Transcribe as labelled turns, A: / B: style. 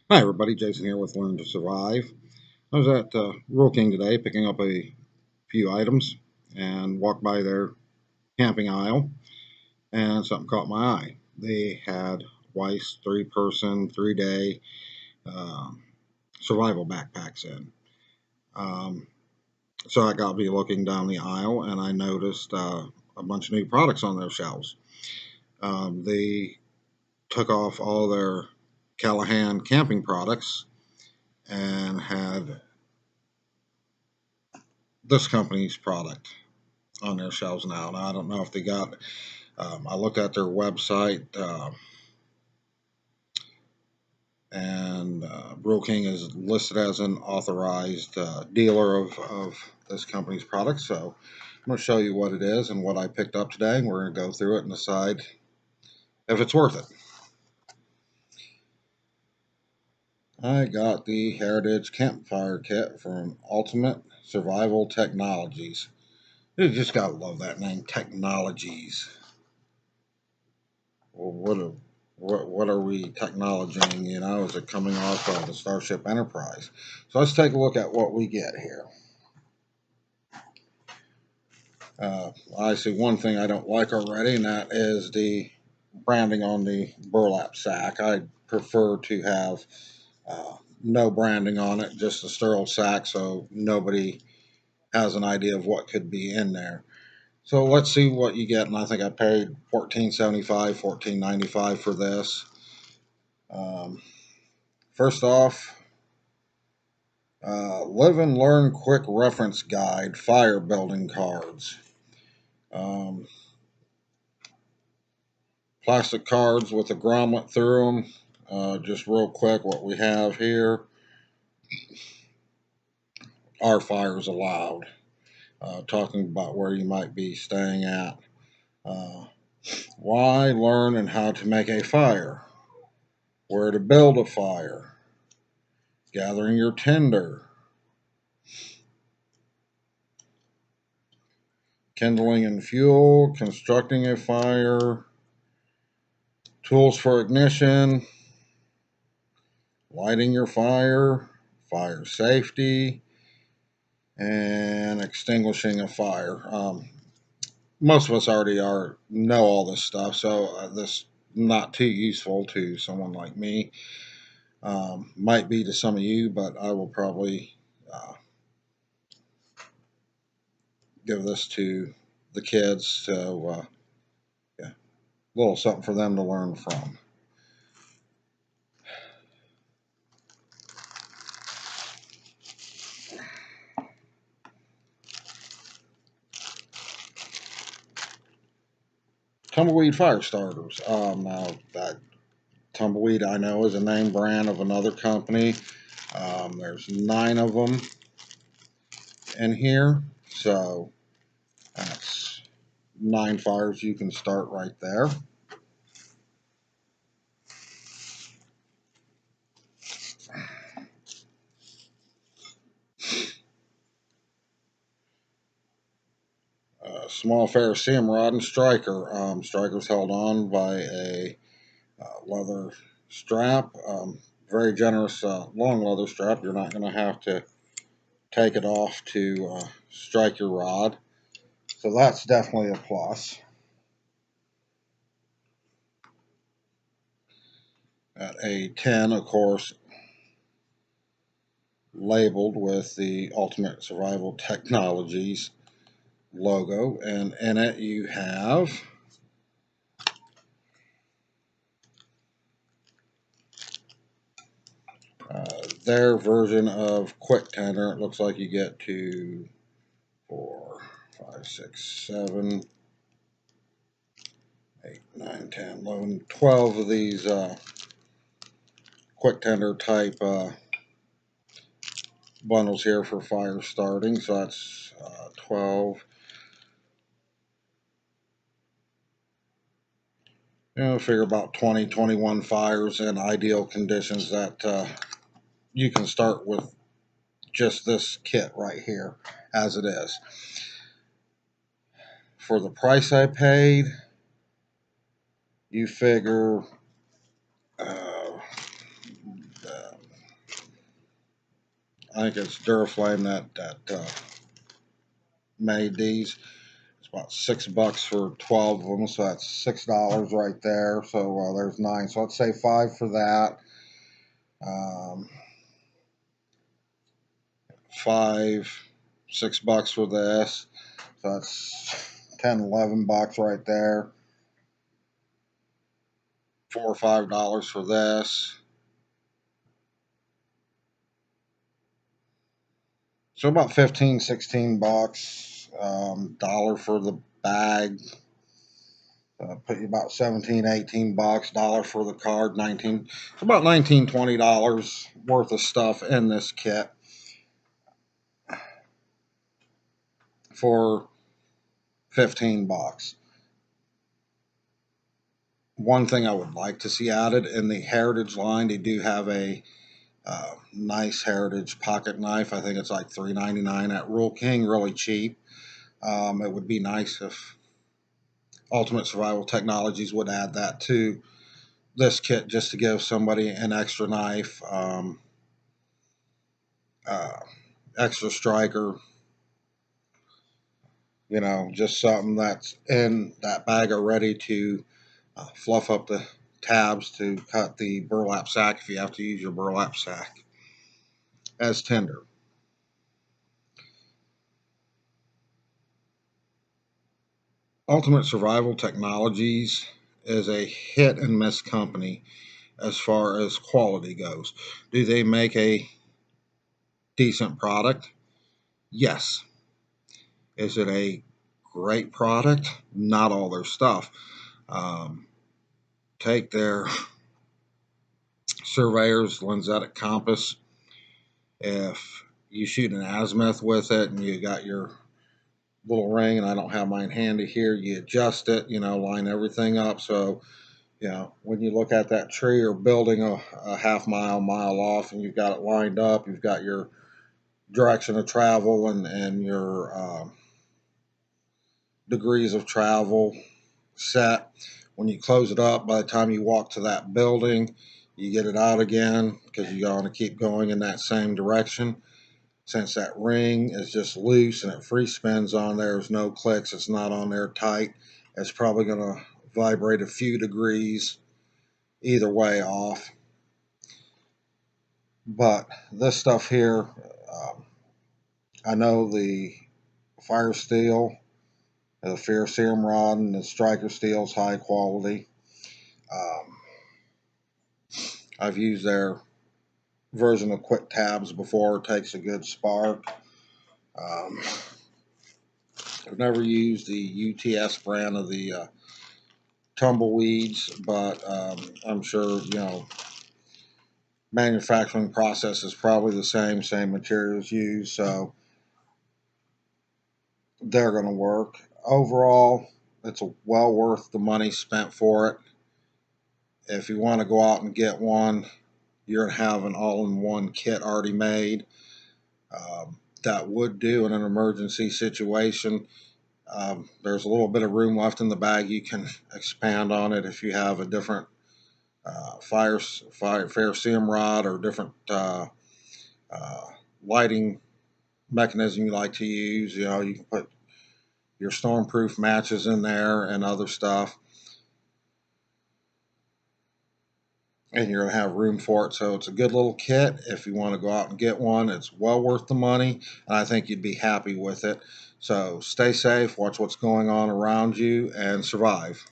A: Hi everybody, Jason here with Learn to Survive. I was at Rural King today picking up a few items and walked by their camping aisle and something caught my eye. They had Weiss 3-person, 3-day survival backpacks in. Um, so I got to be looking down the aisle and I noticed a bunch of new products on their shelves. They took off all their Callahan camping products and had this company's product on their shelves now. Now I don't know if they got. I looked at their website, and Rural King is listed as an authorized dealer of this company's products. So I'm going to show you what it is and what I picked up today. We're going to go through it and decide if it's worth it. I got the Heritage Campfire Kit from Ultimate Survival Technologies. You just gotta love that name, Technologies. Well, what are we technologying? You know, is it coming off of the Starship Enterprise? So let's take a look at what we get here. I see one thing I don't like already, and that is the branding on the burlap sack. I prefer to have no branding on it, just a sterile sack, so nobody has an idea of what could be in there. So let's see what you get, and I think I paid $14.75, $14.95 for this. Um, First off, Live and Learn Quick Reference Guide, Fire Building Cards. Um, Plastic cards with a grommet through them. Just real quick, what we have here are fires allowed. Talking about where you might be staying at. Uh, Why learn and how to make a fire. Where to build a fire. Gathering your tinder. Kindling and fuel. Constructing a fire. Tools for ignition. Lighting your fire. Fire safety. And extinguishing a fire. Most of us already know all this stuff, so this not too useful to someone like me. Might be to some of you, but I will probably give this to the kids. So yeah, a little something for them to learn from. Tumbleweed fire starters. Now that Tumbleweed I know is a name brand of another company. There's 9 of them in here, so that's 9 fires you can start right there. Small ferrocerium rod and striker. Striker's held on by a leather strap. Very generous long leather strap. You're not going to have to take it off to strike your rod. So that's definitely a plus. At a 10, of course, labeled with the Ultimate Survival Technologies logo, and in it you have their version of Quick Tender. It looks like you get to 4, 5, 6, 7, 8, 9, 10, 11, 12 of these Quick Tender type bundles here for fire starting. So that's 12. Figure about 20, 21 fires in ideal conditions that you can start with just this kit right here as it is. For the price I paid, you figure I think it's Duraflame that made these. It's about $6 for 12 of them, so that's $6 right there. So there's 9. So let's say 5 for that. Um, 5, $6 for this. So that's 10, $11 right there. $4 or $5 for this. So about 15, $16. Dollar for the bag. Put you about 17, $18. Dollar for the card. 19. It's about 19, $20 worth of stuff in this kit for $15. One thing I would like to see added in the Heritage line, they do have a nice Heritage pocket knife. I think it's like $3.99 at Rural King, really cheap. It would be nice if Ultimate Survival Technologies would add that to this kit just to give somebody an extra knife, uh, extra striker, just something that's in that bag already to fluff up the tabs to cut the burlap sack if you have to use your burlap sack as tinder. Ultimate Survival Technologies is a hit and miss company as far as quality goes. Do they make a decent product? Yes. Is it a great product? Not all their stuff. Um, take their Surveyor's lensatic compass. If you shoot an azimuth with it and you got your little ring, and I don't have mine handy here, you adjust it, line everything up. So, when you look at that tree or building a half mile off, and you've got it lined up, you've got your direction of travel and your degrees of travel set. When you close it up, by the time you walk to that building, you get it out again because you're going to keep going in that same direction. Since that ring is just loose and it free spins on there, there's no clicks, it's not on there tight, it's probably going to vibrate a few degrees either way off. But this stuff here, I know the fire steel, the ferrocerium rod, and the striker steel is high quality. I've used their version of quick tabs before. It takes a good spark. Um, I've never used the UTS brand of the Tumbleweeds, but I'm sure manufacturing process is probably the same materials used, so they're going to work. Overall, it's well worth the money spent for it. If you want to go out and get one, you're going to have an all-in-one kit already made. That would do in an emergency situation. There's a little bit of room left in the bag. You can expand on it if you have a different ferrocerium rod or different uh, lighting mechanism you like to use. You can put your stormproof matches in there and other stuff, and you're going to have room for it. So it's a good little kit. If you want to go out and get one, it's well worth the money, and I think you'd be happy with it. So stay safe, watch what's going on around you, and survive.